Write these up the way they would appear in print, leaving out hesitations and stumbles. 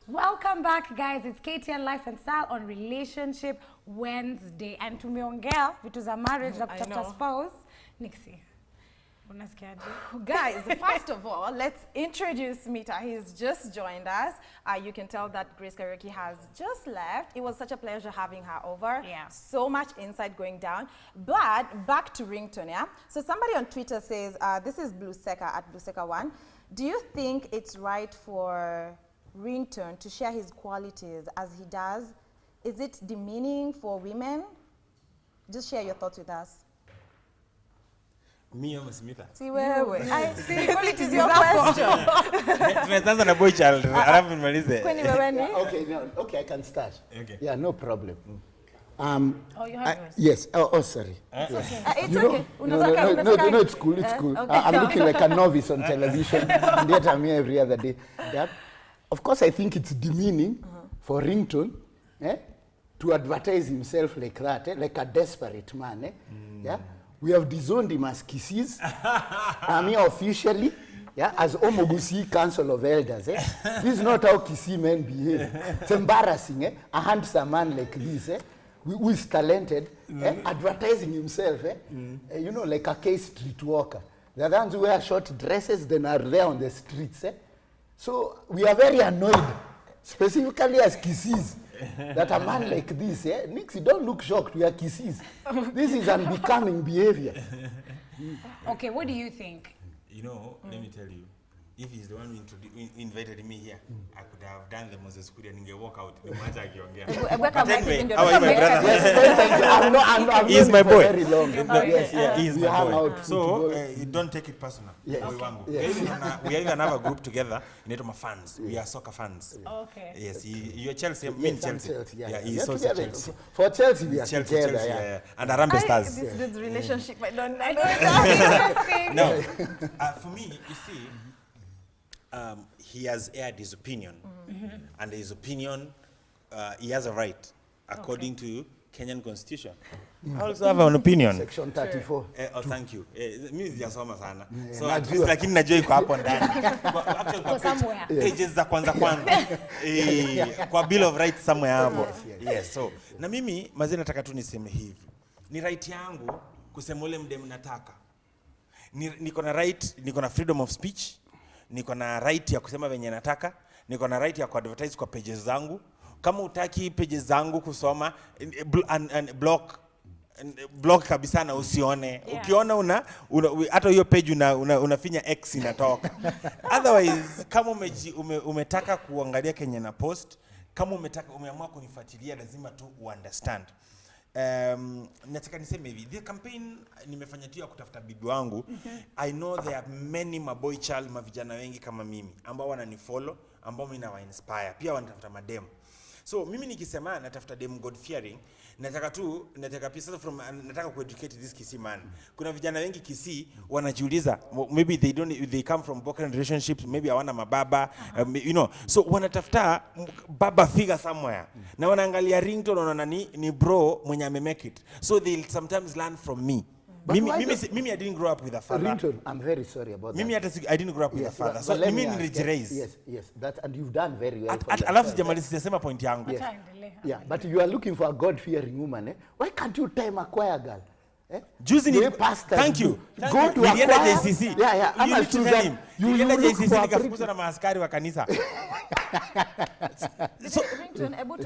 Welcome back, guys. It's KTN Life and Style on Relationship Wednesday. And tumeongea vitu za marriage na kutafuta spouse. Nixie, unasikiaje? Guys, first of all, let's introduce Mita. He's just joined us. You can tell that Grace Karaoke has just left. It was such a pleasure having her over. Yeah. So much insight going down. But back to ringtone, yeah? So somebody on Twitter says, this is Blue Seka at Blue Seka 1. Do you think it's right for ringtone to share his qualities as he does? Is it demeaning for women? Just share your thoughts with us. Me or Smita? See wewe. See, Qualities your question. Tumeanza na boy child. Alafu nimalize. Kwani wewe ni? Okay, I can start. Okay. Yeah, no problem. Oh, you have yours. Yes. Oh, sorry. It's You okay. No, it's cool. It's cool. Okay. I'm looking like a novice on television, and yet I'm here every other day. Yeah. Of course, I think it's demeaning for ringtone to advertise himself like that, like a desperate man. Yeah. We have disowned him as Kisses. I'm here officially, as Omogusi Council of Elders. This is not how Kissi men behave. It's embarrassing, a handsome man like this, who is talented, advertising himself, you know, like a case street walker. The ones who wear short dresses, then are there on the streets. So we are very annoyed, specifically as Kisses. That a man like this, Nixie, don't look shocked, we are Kisses. This is unbecoming behavior. Okay, what do you think? You know, let me tell you. If he's the one who invited me here, I could have done the Moses Kuria and walk out. But anyway, how are you, my brother? Yes, He's my boy. Very long. Yeah, he's my boy. So, you don't take it personal. Yes. We even have a group together, fans. We are soccer fans. Okay. Yes, you're Chelsea, me in Chelsea. Yeah, he's also together. Chelsea. For Chelsea, we are Chelsea, together. yeah. And Arambe Stars. This dude's relationship, I don't know. No, for me, you see, he has aired his opinion, and his opinion, he has a right, according to Kenyan Constitution. I also have an opinion. Section 34. Oh, thank you. Mimi sijasoma sana. Yeah, So at least lakini najua iko hapo ndani. Actually kwa somewhere. pages za kwanza. Kwa Bill of Rights somewhere hapo. Yes, so na mimi mazee nataka tu niseme hivi. Ni right yangu kusema ule mdem nataka. Niko na right, niko na freedom of speech. Niko na right ya kusema venye nataka, niko na right ya kuadvertise kwa pages zangu. Kama utaki pages zangu kusoma, block kabisa na usione. Yeah. Ukiona hata hiyo page unafinya X inatoka. Otherwise, kama umetaka kuangalia Kenya na post, kama umeamua kunifuatilia, lazima tu understand. Nataka niseme hivi, the campaign nimefanya tu ya kutafuta bibi wangu. I know there are many maboy child, mavijana wengi kama mimi ambao wananifollow, ambao mimi na inspire, pia wanatafuta madem. So mimi nikisema natafuta dem God fearing, nataka pia sasa nataka kueducate this Kisii man. Kuna vijana wengi Kisii wanajiuliza, maybe they come from broken relationships, maybe hawana mababa, you know, so wanatafuta baba figure somewhere. Na wanaangalia ringtone wanaona ni bro mwenye make it. So they'll sometimes learn from me. Mimi I didn't grow up with a father. Ringtone, I'm very sorry about that. I didn't grow up with a father. So mimi nilijirais. Yes, that, and you've done very well. Alafu sijamaliza sijasema point yangu. Yes. Yeah, but you are looking for a God-fearing woman. Why can't you time a choir girl? Juzi ni thank you. Go to a choir. JCC. Yeah. You need to tell him. Nilienda JCC nikafukuzwa na maaskari wa kanisa. So,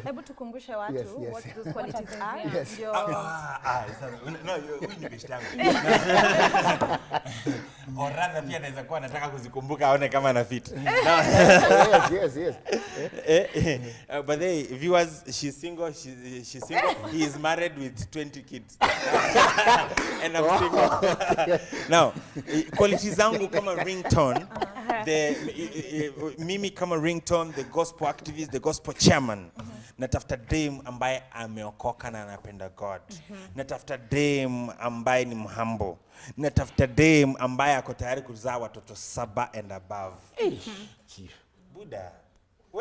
able to kumbushe watu what those qualities are. Yes. No, huyu ni best yangu. Or rather pia naweza kuwa nataka kuzikumbuka aone kama na fit. Yes. But hey, viewers, she's single. He is married with 20 kids. And I'm single. Now, qualities zangu kama ringtone, mimi kama ringtone, the gospel activist, the gospel chairman. Natafuta dem ambaye ameokoka na anapenda God. Natafuta dem ambaye ni mhumble. Natafuta dem ambaye ako tayari kuzaa watoto 7 and above. Chief. Buddha.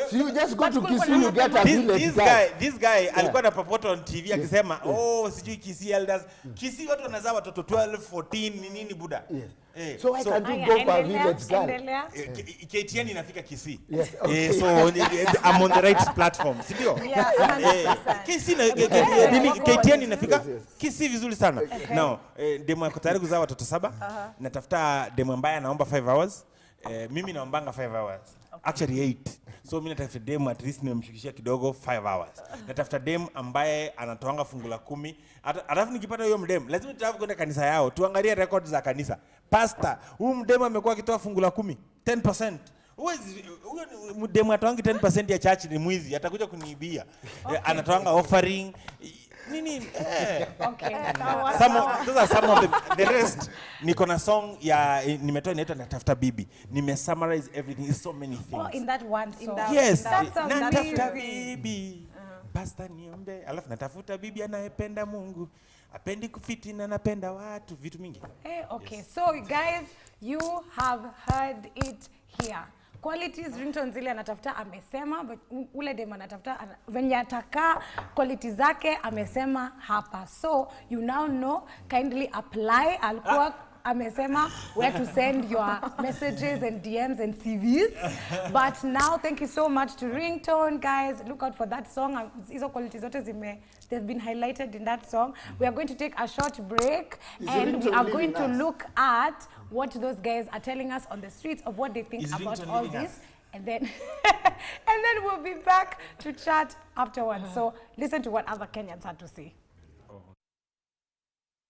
So you just go But to kulikuwa Kisii, na you get a village This guy alikuwa na papoto on TV akisema sijui Kisii elders. Kisii watu wanazaa watoto 12, 14 ni nini buda? Yes. So why can't you go for a village girl? KTN inafika Kisii. Yes, okay. So I'm on the right platform, si ndio? Kisii KTN inafika Kisii vizuri sana. Now, demo yako tayari kuzaa watoto 7. Natafuta demo ambaye anaomba 5 hours. Mimi naombanga 5 hours. Actually 8. So mimi natafuta demo at least nimemshikishia kidogo 5 hours. Natafuta demo ambaye anatoanga fungu la 10. Alafu nikipata huyo mdemo, lazima nitaanza kwenda kanisa yao. Tuangalie records za kanisa. Pastor, huyu mdemo amekuwa akitoa fungu la 10, 10%. Huyo mdemo atoangi 10% ya church ni mwizi, atakuja kuniibia. Anatoanga offering. Nini? Okay. Those are some of the rest. Niko na song ya nimetoa inaitwa Natafuta Bibi. Summarize everything. It's so many things. Oh, in that one song. Yes. That's Natafuta bibi. Pastor niombe. Alafu natafuta bibi anayependa Mungu. Apendi kufiti na anapenda watu. Vitu mingi. Okay. So guys, you have heard it here. Qualities ringtone zile anatafuta amesema, but ule dem anatafuta venye ataka qualities zake amesema hapa. So you now know, kindly apply. Alikuwa amesema where to send your messages and DMs and CVs. But now thank you so much to Ringtone, guys. Look out for that song. Hizo qualities zote they've been highlighted in that song. We are going to take a short break and we are going to look at what those guys are telling us on the streets of what they think about all this. And then and then we'll be back to chat afterwards. So listen to what other Kenyans had to say.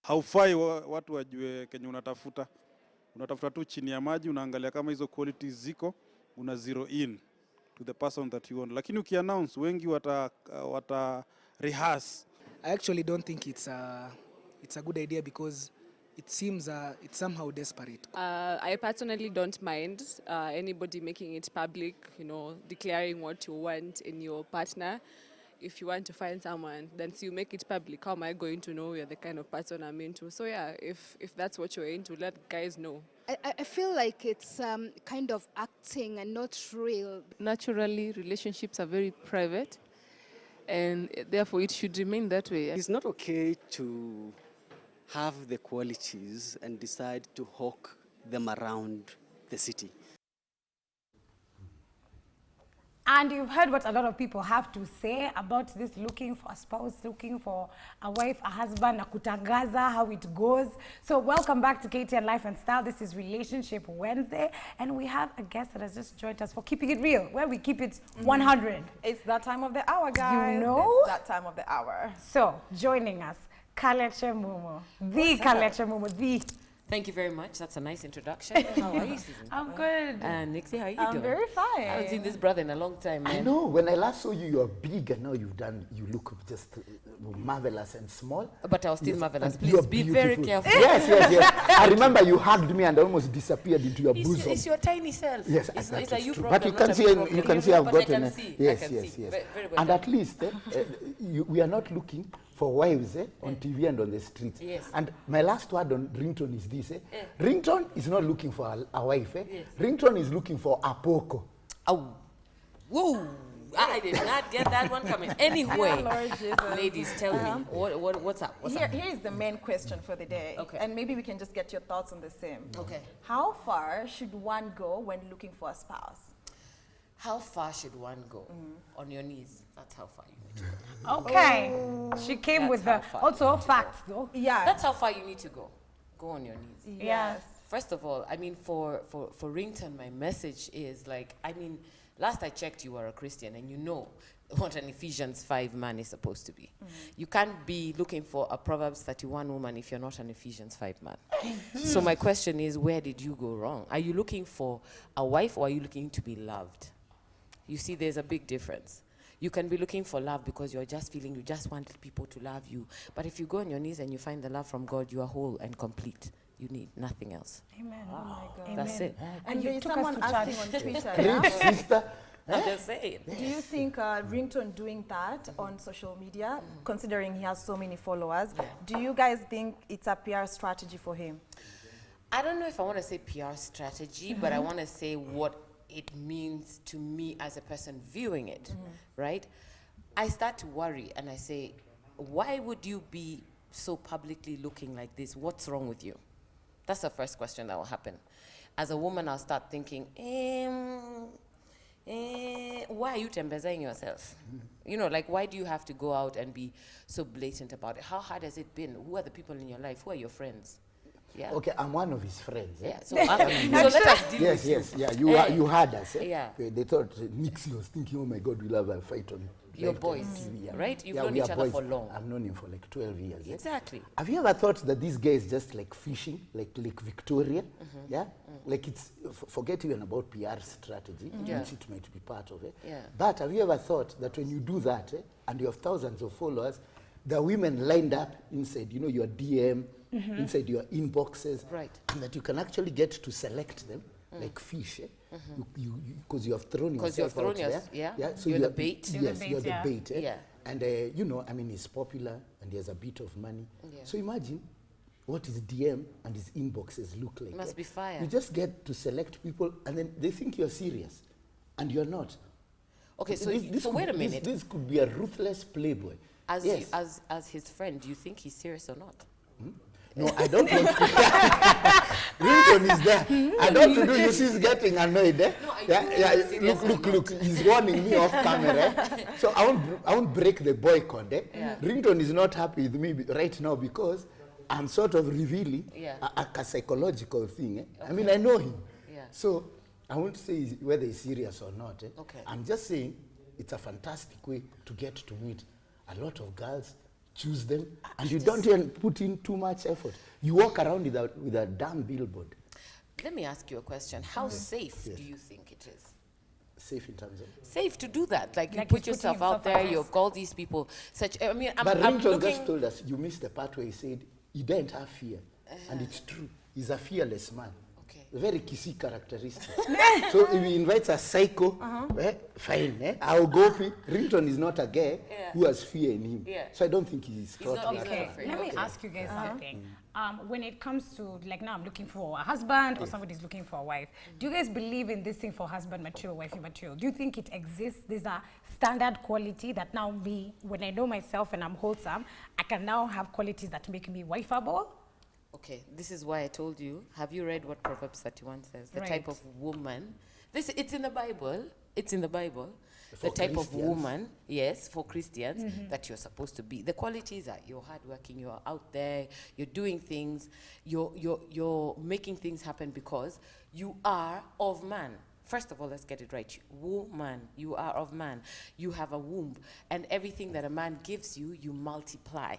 Haufai watu wajue kenye unatafuta. Unatafuta tu chini ya maji, unaangalia kama hizo qualities ziko, una zero in to the person that you want. Lakini ukiannounce wengi wata rehearse. I actually don't think it's a good idea because it seems it's somehow desperate. I personally don't mind anybody making it public, declaring what you want in your partner. If you want to find someone, then you make it public. How am I going to know you're the kind of person I'm into? So yeah, if that's what you're into, let guys know. I feel like it's kind of acting and not real. Naturally, relationships are very private, and therefore it should remain that way. It's not okay to have the qualities and decide to hawk them around the city. And you've heard what a lot of people have to say about this looking for a spouse, looking for a wife, a husband, na kutangaza, how it goes. So welcome back to KTN Life and Style. This is Relationship Wednesday. And we have a guest that has just joined us for Keeping It Real, where we keep it 100. It's that time of the hour, guys. You know? It's that time of the hour. So, joining us, Kaleche Mumo. The Kaleche Mumo, the... Thank you very much. That's a nice introduction. How are you, Susan? I'm good. And Nixie, how are you doing? I'm very fine. I haven't seen this brother in a long time, man. I know. When I last saw you, you're big, and now you look just marvelous and small. But I was still marvelous. And Please you're be beautiful. very careful. Yes. I remember you hugged me and almost disappeared into your bosom. It's your tiny self. Yes, it's exactly. a you But problem. you can see, you can see I've gotten. I can see. Yes. Very well And done. at least we are not looking for wives on TV and on the streets. Yes. And my last word on Ringtone is this. Ringtone is not looking for a wife. Yes. Ringtone is looking for a poko. Oh, whoa! I did not get that one coming. Anyway, Lord Jesus. ladies, tell me what's up? What's up? Here is the main question for the day. Okay. And maybe we can just get your thoughts on the same. Okay. How far should one go when looking for a spouse? How far should one go? On your knees. That's how far you need to go. Okay. She came That's with the how far also you need to facts, though. Yeah. That's how far you need to go. Go on your knees. Yes. First of all, I mean, for Ringtone, my message is last I checked, you were a Christian, and you know what an Ephesians 5 man is supposed to be. You can't be looking for a Proverbs 31 woman if you're not an Ephesians 5 man. So my question is, where did you go wrong? Are you looking for a wife, or are you looking to be loved? You see, there's a big difference. You can be looking for love because you're just feeling you just want people to love you. But if you go on your knees and you find the love from God, you are whole and complete. You need nothing else. Amen. Oh my God. That's it. And you there's took us someone to asking church. on Twitter, Preach, sister. I'm just saying. do you think Ringtone doing that on social media, considering he has so many followers, do you guys think it's a PR strategy for him? I don't know if I want to say PR strategy, but I want to say what it means to me as a person viewing it, right? I start to worry and I say, why would you be so publicly looking like this? What's wrong with you? That's the first question that will happen. As a woman, I'll start thinking, why are you tembezaing yourself? You know, like, why do you have to go out and be so blatant about it? How hard has it been? Who are the people in your life? Who are your friends? Yeah. Okay, I'm one of his friends. Yeah. So, so let us deal with Yes, you. yeah. You had us. Yeah. They thought Nixie was thinking, oh my God, we'll have a fight on. Your live boys, TV, yeah. right? You've Yeah, known we each are other boys. for long. I've known him for like 12 years. Yeah. Exactly. Have you ever thought that this guy is just like fishing, like Lake Victoria? Yeah? Like it's, forget even about PR strategy, which it might be part of it. Yeah. But have you ever thought that when you do that, and you have thousands of followers, there are women lined up inside, you know, your DM, inside your inboxes, Right. and that you can actually get to select them like fish, because you have thrown yourself out there. So you're the bait. Yes, you're the bait. Yeah. And, you know, I mean, he's popular and he has a bit of money. Yeah. So imagine what his DM and his inboxes look like. Must be fire. You just get to select people and then they think you're serious and you're not. Okay, so, This wait a could- minute. This could be a ruthless playboy. As, Yes. as his friend, do you think he's serious or not? No, I don't want to. Ringtone is there. I don't want to do. You see, he's getting annoyed. Eh? No, I yeah, do yeah. think he's serious or Look. He's warning me off camera. So I won't break the boycott. Eh? Yeah. Ringtone is not happy with me right now because I'm sort of revealing a psychological thing. Eh? I mean, I know him. Yeah. So I won't say whether he's serious or not. Eh? Okay. I'm just saying it's a fantastic way to get to meet a lot of girls. Choose them, and you don't even put in too much effort. You walk around with a damn billboard. Let me ask you a question. How safe do you think it is? Safe in terms of. Safe to do that? Like you Like put you're yourself putting out yourself there, out. you've called these people such, I mean, But I'm Ringtone looking. just told us you missed the part where he said he didn't have fear, and it's true. He's a fearless man. Okay. Very kissy characteristic. So if he invites a psycho, fine. I'll go. Ringtone is not a guy who has fear in him. Yeah. So I don't think he's not- thought he's that. not Okay, afraid. let me Okay. ask you guys something. When it comes to, like now I'm looking for a husband or somebody's looking for a wife, do you guys believe in this thing for husband material, wifey material? Do you think it exists? There's a standard quality that now me, when I know myself and I'm wholesome, I can now have qualities that make me wifeable? Okay, this is why I told you. Have you read what Proverbs 31 says? The type Right. of woman. It's in the Bible. It's in the Bible. For the type Christians. of woman, yes, for Christians, that you're supposed to be. The qualities are you're hardworking, you're out there, you're doing things, you're making things happen because you are of man. First of all, let's get it right. Woman, you are of man. You have a womb, and everything that a man gives you, you multiply.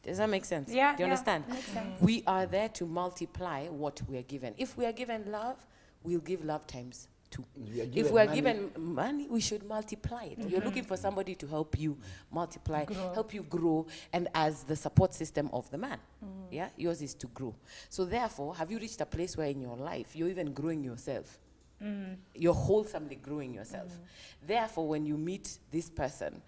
Does that make sense? Yeah, Do you understand? makes sense. We are there to multiply what we are given. If we are given love, we'll give love times 2. We are If given we are money. given money, we should multiply it. You're looking for somebody to help you multiply, help you grow, and as the support system of the man. Yeah, yours is to grow. So therefore, have you reached a place where in your life you're even growing yourself? You're wholesomely growing yourself. Therefore, when you meet this person,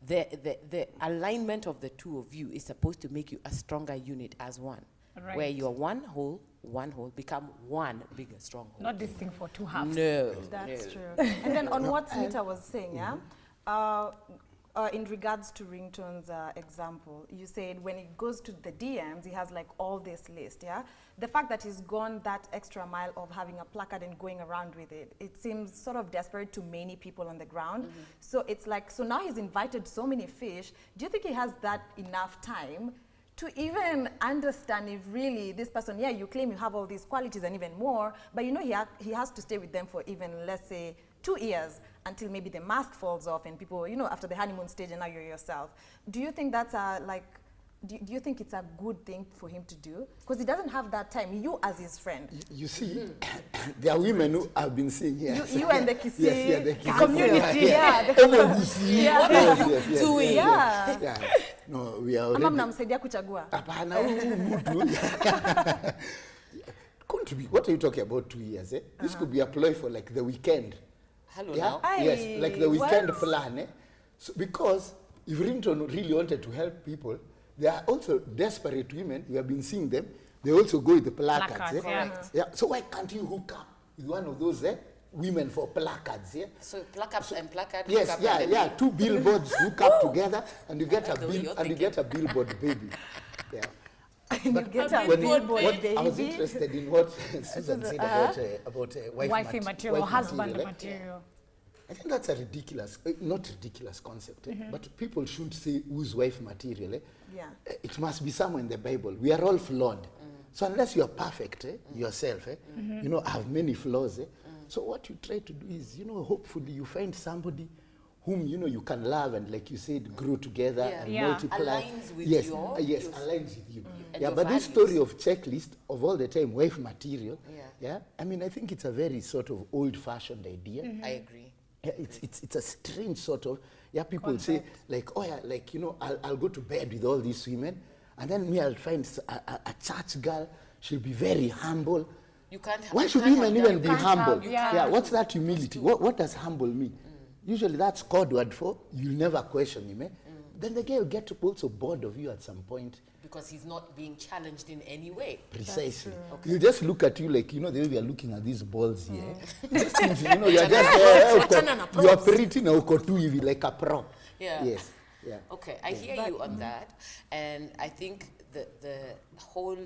the alignment of the two of you is supposed to make you a stronger unit as one. Right. Where you're one whole, become one bigger strong whole. Not this thing for two halves. No. That's true. And then on what Smita was saying, in regards to Ringtone's example, you said when it goes to the DMs, he has like all this list, yeah? The fact that he's gone that extra mile of having a placard and going around with it, it seems sort of desperate to many people on the ground. So it's like, so now he's invited so many fish. Do you think he has that enough time to even understand if really this person, yeah, you claim you have all these qualities and even more, but you know he has to stay with them for even, let's say, 2 years until maybe the mask falls off and people, you know, after the honeymoon stage and now you're yourself. Do you think that's do you think it's a good thing for him to do? Because he doesn't have that time, you as his friend. You see, there are women who have been saying yes. You and the Kissy the Kissy community, yeah. Yes. Doing. Yeah. No, we are Ama already. mnamsaidia kuchagua. Hapana, huyu mtu. Couldn't be. What are you talking about 2 years? Eh? This could be a ploy for like the weekend. Hello Yeah? now. Yes, like the weekend what? plan. Eh? So because if Ringtone really wanted to help people, there are also desperate women. We have been seeing them. They also go with the placards. Placards, Eh? yeah. So why can't you hook up with one of those women for placards, yeah? So placards and placards. Yes, yeah. Two billboards hook up together, and you get a billboard baby. Yeah. But get a what I was interested in what Susan said about wifey material, husband material. material. I think that's a ridiculous, not ridiculous concept, but people shouldn't say whose wife material. Yeah. It must be somewhere in the Bible. We are all flawed. So unless you are perfect yourself, you know, have many flaws. So what you try to do is, you know, hopefully you find somebody whom, you know, you can love and, like you said, grow together and multiply. Aligns with aligns with you. And Yeah, your but this values. story of checklist of all the time, wife material, I mean, I think it's a very sort of old-fashioned idea. I agree. Yeah, it's a strange sort of, people say, like, like, you know, I'll go to bed with all these women, and then me, I'll find a church girl, she'll be very humble. You can't. Why should women even be humble? What's that humility? What does humble mean? Usually that's code word for you'll never question him. Then the guy will get also bored of you at some point. Because he's not being challenged in any way. Precisely. You just look at you like, you know, the way we are looking at these balls here. These things, you know, you're just you are pretty now like a pro. Yeah. Yes. Yeah. Okay, I hear you on that, and I think the whole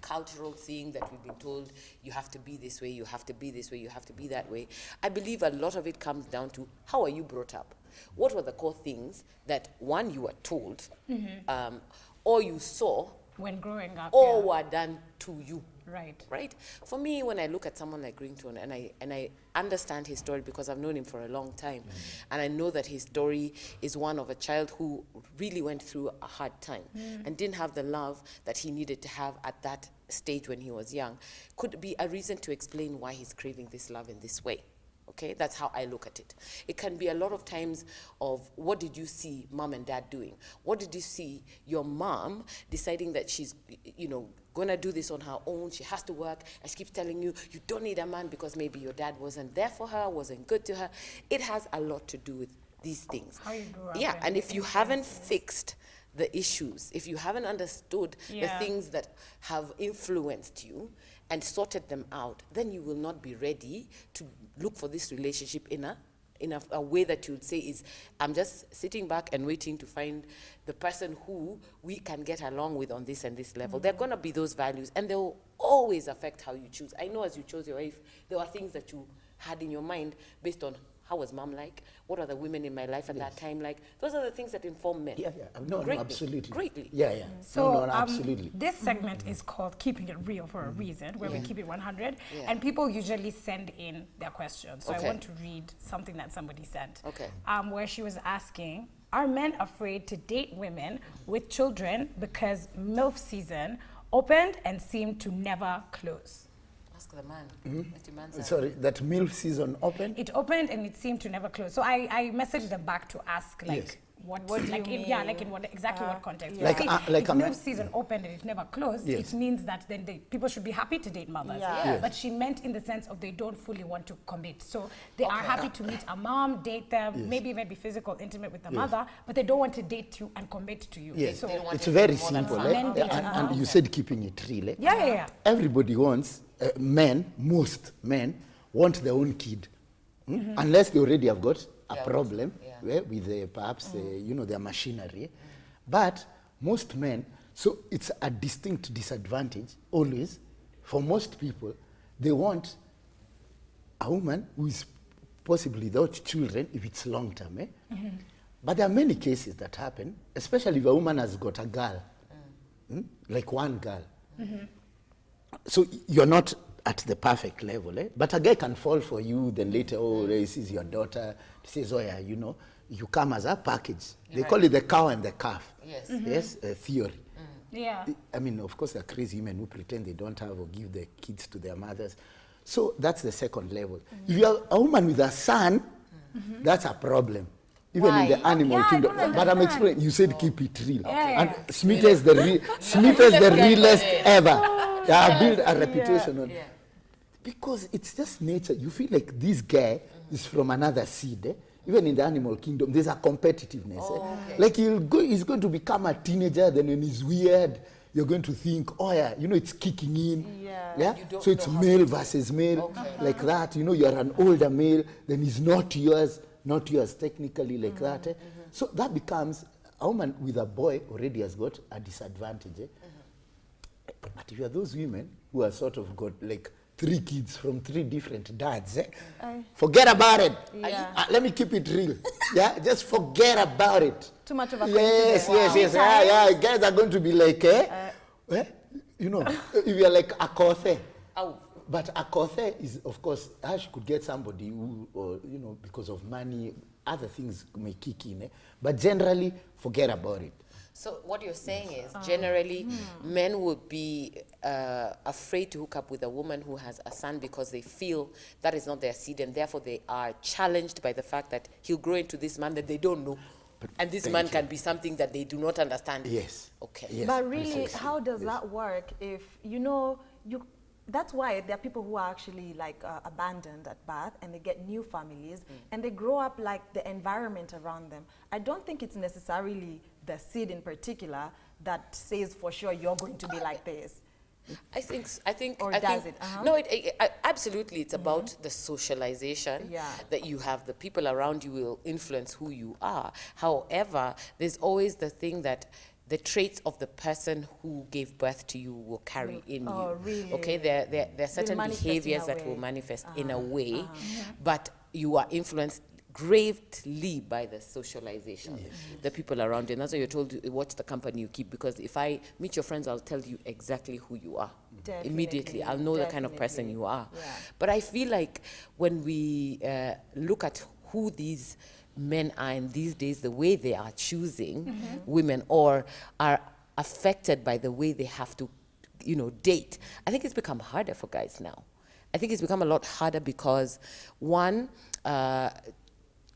cultural thing that we've been told, you have to be this way, you have to be this way, you have to be that way. I believe a lot of it comes down to how are you brought up? What were the core things that, one, you were told, or you saw when growing up, or were done to you? Right. For me, when I look at someone like Ringtone, and I understand his story because I've known him for a long time, and I know that his story is one of a child who really went through a hard time and didn't have the love that he needed to have at that stage when he was young, could be a reason to explain why he's craving this love in this way. Okay, that's how I look at it. It can be a lot of times of what did you see mom and dad doing? What did you see your mom deciding that she's, you know, gonna do this on her own, she has to work, and she keeps telling you, you don't need a man because maybe your dad wasn't there for her, wasn't good to her. It has a lot to do with these things. How you grew up. Yeah, and if you haven't fixed the issues, if you haven't understood the things that have influenced you and sorted them out, then you will not be ready to look for this relationship in a way that you would say is, I'm just sitting back and waiting to find the person who we can get along with on this and this level. There are going to be those values, and they will always affect how you choose. I know as you chose your wife, there were things that you had in your mind based on how was mom like? What are the women in my life at that time like? Those are the things that inform men. No, absolutely. Greatly. So absolutely. This segment is called Keeping It Real for a reason, where we keep it 100, and people usually send in their questions. So I want to read something that somebody sent, where she was asking, are men afraid to date women with children because MILF season opened and seemed to never close? Ask the man. Let him answer. Sorry, that MILF season opened? It opened and it seemed to never close. So I messaged them back to ask, like, what do you mean? like in what exactly what context? Like, See, like if a MILF season opened and it never closed, it means that then people should be happy to date mothers. But she meant in the sense of they don't fully want to commit. So they are happy to meet a mom, date them, maybe even be physical, intimate with the mother, but they don't want to date you and commit to you. Yes, So it's very simple. And you said keeping it real. Everybody wants, most men want their own kid. Unless they already have got a problem with perhaps you know, their machinery. But most men, so it's a distinct disadvantage always for most people. They want a woman who is possibly without children if it's long term. But there are many cases that happen, especially if a woman has got a girl, like one girl. So you're not at the perfect level, but a guy can fall for you, then later, this is your daughter. He says, you know, you come as a package. They call it the cow and the calf. Theory. I mean, of course, there are crazy women who pretend they don't have or give their kids to their mothers. So that's the second level. If you are a woman with a son, that's a problem. Even in the animal kingdom. But I'm explaining, you said keep it real. And Smith is the realest ever. I build a reputation on it. Because it's just nature. You feel like this guy is from another seed. Even in the animal kingdom, there's a competitiveness. Like he's going to become a teenager, then when he's weird, you're going to think, oh yeah, you know, it's kicking in. Yeah. You don't So it's know how male versus male, like that. You know, you're an older male, then he's not yours technically, like that. Eh? So that becomes, a woman with a boy already has got a disadvantage. Eh? But if you are those women who are sort of got like 3 kids from 3 different dads, forget about it. Yeah. Let me keep it real. Yeah, just forget about it. Too much of a Yes, coincidence. yes. Yeah. Guys are going to be like, you know, if you're like a Akothe. Oh. But Akothe is, of course, how she could get somebody who, or, you know, because of money, other things may kick in. But generally, forget about it. So what you're saying is, generally, men would be afraid to hook up with a woman who has a son because they feel that is not their seed, and therefore they are challenged by the fact that he'll grow into this man that they don't know. And this man can be something that they do not understand. Yes. Okay. Yes, But really, precisely. how does that work if, you know, that's why there are people who are actually like abandoned at birth and they get new families and they grow up like the environment around them. I don't think it's necessarily the seed in particular that says for sure you're going to be like this. I think, Or I does think, it? no, absolutely. It's about the socialization that you have. The people around you will influence who you are. However, there's always the thing that the traits of the person who gave birth to you will carry in you. Really? Okay, there are certain manifest in behaviors a that will way. manifest in a way, but you are influenced greatly by the socialization, the people around you. And that's why you're told to watch the company you keep, because if I meet your friends, I'll tell you exactly who you are. Immediately. I'll know the kind of person you are. Yeah. But I feel like when we look at who these men are in these days, the way they are choosing women or are affected by the way they have to, you know, date, I think it's become harder for guys now. I think it's become a lot harder because, one,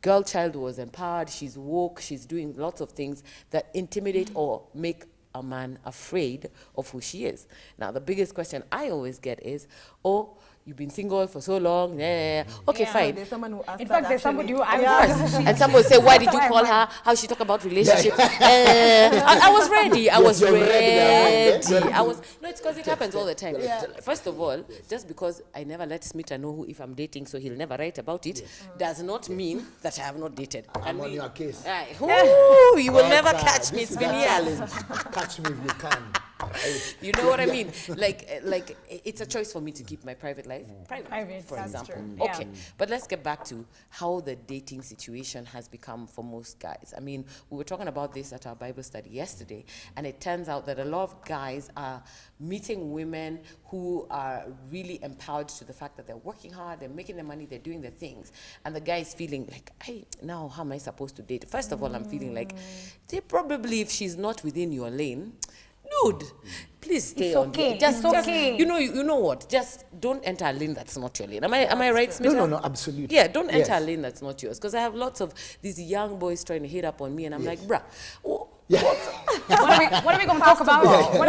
girl child was empowered, she's woke, she's doing lots of things that intimidate or make a man afraid of who she is. Now, the biggest question I always get is, oh, you've been single for so long. Okay, fine. There's someone who asked In fact, there's somebody who asked And someone will say, why did you call her? How she talk about relationships? I was ready. I was ready. No, it's because it happens all the time. First of all, just because I never let Smita know who, if I'm dating, so he'll never write about it, does not mean that I have not dated. I'm on your case. You will never catch me. It's been years. Catch me if you can. You know what I mean? Like it's a choice for me to keep my private life private, for that's example. true. Okay, but let's get back to how the dating situation has become for most guys. I mean, we were talking about this at our Bible study yesterday, and it turns out that a lot of guys are meeting women who are really empowered to the fact that they're working hard, they're making their money, they're doing their things, and the guy is feeling like, hey, now how am I supposed to date? First of all, I'm feeling like, they probably, if she's not within your lane, dude, please stay It's on. okay. Just, It's okay. you know what? Just don't enter a lane that's not your lane. Am I right, Smita? No, absolutely. Yeah, don't enter a Yes. lane that's not yours. Because I have lots of these young boys trying to hit up on me, and I'm like, bruh, What are we going to talk about? what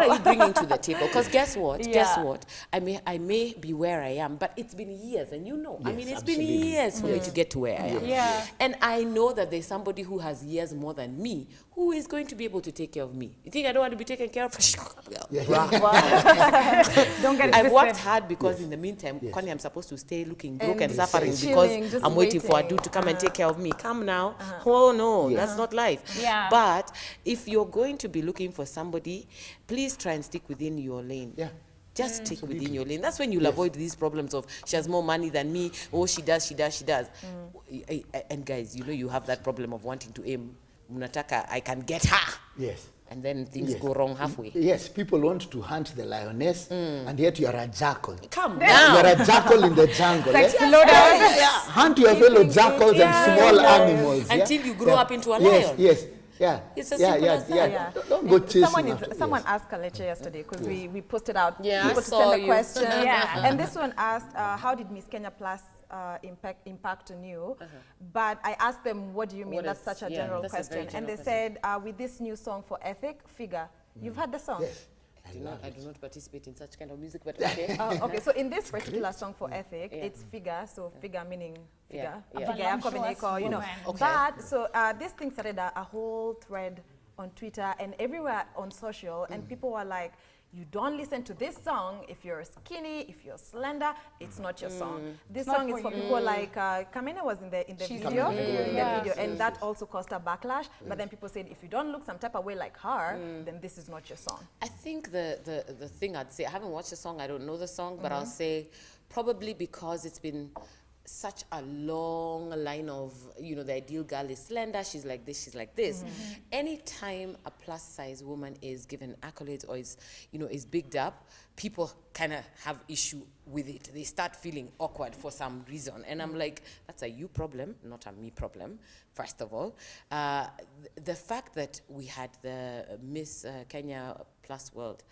are you bringing to the table? Because guess what? I may be where I am, but it's been years, and you know, I mean, it's been years for me to get to where I am. Yeah. And I know that there's somebody who has years more than me who is going to be able to take care of me. You think I don't want to be taken care of? Don't get it I've worked twisted. hard because in the meantime, Connie, I'm supposed to stay looking broke and And suffering chilling, because just I'm waiting for a waiting. dude to come and take care of me. Come now. Oh no, that's not life. Yeah. But if you're going to be looking for somebody, please try and stick within your lane. Yeah. Just stick within your lane. That's when you'll avoid these problems of she has more money than me. Oh, she does. And guys, you know you have that problem of wanting to aim. Munataka, I can get her. Yes. And then things go wrong halfway. Yes, people want to hunt the lioness, and yet you are a jackal. Come You down. are a jackal in the jungle. Sex eh? loader. Hunt your fellow jackals and small animals. Until you grow up into a lion. Yes. Yeah. It's as simple as that. Yeah. Don't go chasing after- Someone yes. asked Kalecha yesterday because we posted out Yeah, I people to saw send a you. question. Yeah. And this one asked, how did Miss Kenya Plus impact on you? But I asked them, what do you mean? What That's is- such a yeah, general that's a very question. And general they said, with this new song for Ethic, Figure, you've heard the song? Yes. I do not participate in such kind of music, but okay. Okay, so in this particular song for Ethic, it's figure, so figure meaning figure. Yeah. Figure yako venye iko, you know. Woman. Okay. But, so this thing started a whole thread on Twitter and everywhere on social, and people were like, you don't listen to this song if you're skinny, if you're slender, it's not your song. This song is for people like Kamene was in the video, and that also caused a backlash. But then people said, if you don't look some type of way like her, then this is not your song. I think the thing I'd say, I haven't watched the song, I don't know the song, but I'll say probably because it's been such a long line of, you know, the ideal girl is slender, she's like this, she's like this. Anytime a plus size woman is given accolades or is, you know, is bigged up, people kind of have issue with it. They start feeling awkward for some reason. And I'm like, that's a you problem, not a me problem, first of all. The fact that we had the Miss Kenya Plus World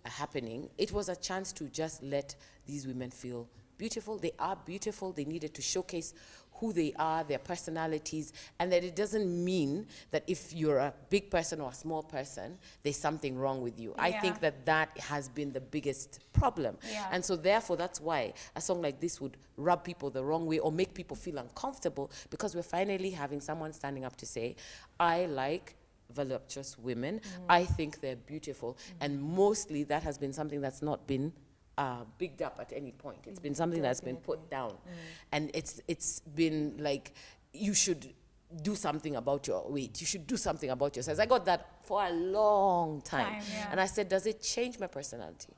happening, it was a chance to just let these women feel beautiful. They are beautiful. They needed to showcase who they are, their personalities, and that it doesn't mean that if you're a big person or a small person, there's something wrong with you. I think that has been the biggest problem. And so therefore, that's why a song like this would rub people the wrong way or make people feel uncomfortable, because we're finally having someone standing up to say, I like voluptuous women. I think they're beautiful. And mostly that has been something that's not been bigged up at any point. It's been something that's been put down. And it's been like, you should do something about your weight. You should do something about your size. I got that for a long time. And I said, does it change my personality?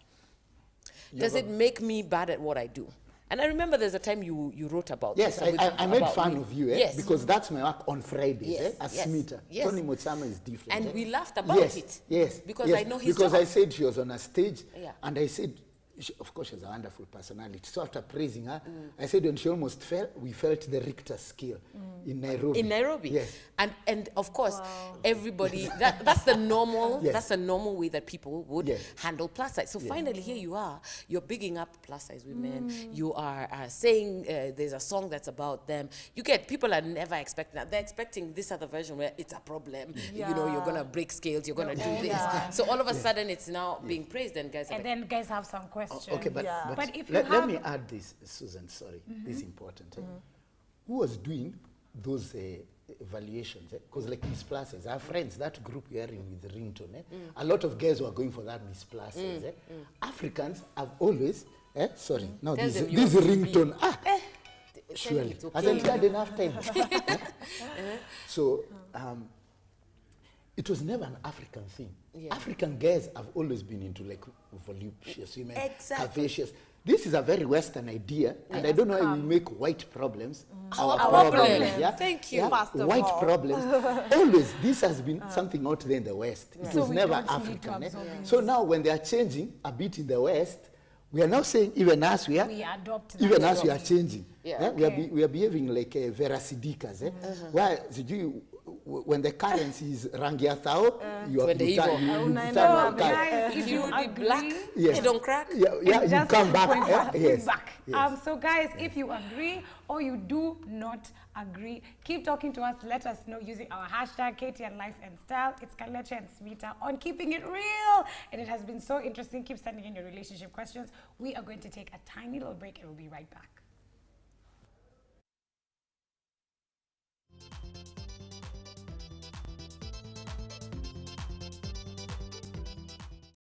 Does it make me bad at what I do? And I remember there's a time you wrote about this. Yes, I made fun of you, because that's my work on Fridays, as Smita. Tony Motsama is different. And we laughed about it. Because I know his Because job. I said she was on a stage, and I said, of course, she has a wonderful personality. So after praising her, I said when she almost fell, we felt the Richter scale in Nairobi. In Nairobi, yes. And of course, everybody, that's the normal, that's the normal way that people would handle plus size. So finally, here you are, you're bigging up plus size women. You are saying there's a song that's about them. You get, people are never expecting that. They're expecting this other version where it's a problem. You know, you're gonna break scales, you're gonna do this. So all of a sudden, it's now being praised, and guys are And then guys have some questions. Okay, but if you let me add this, Susan, sorry, this is important. Who was doing those evaluations? Because like Miss Pluses, our friends, that group we are in with Rington, a lot of guys were going for that Miss Pluses. Africans have always, sorry, now this Rington, surely, hasn't had enough time. So, it was never an African thing. African guys have always been into like voluptuous women, curvaceous. This is a very Western idea, and I don't know why we make white problems our problems. Thank you. White problems. Always, this has been something out there in the West. It was never African. So now when they are changing a bit in the West, we are now saying even us we are changing. We are behaving like Vera Sidikas. Why when the currency is rangi athao, you are if you be black, you don't crack. You come back. So guys, if you agree or you do not agree, keep talking to us. Let us know using our hashtag KTN Life and Style. It's Kalecha and Smita on Keeping It Real. And it has been so interesting. Keep sending in your relationship questions. We are going to take a tiny little break and we'll be right back.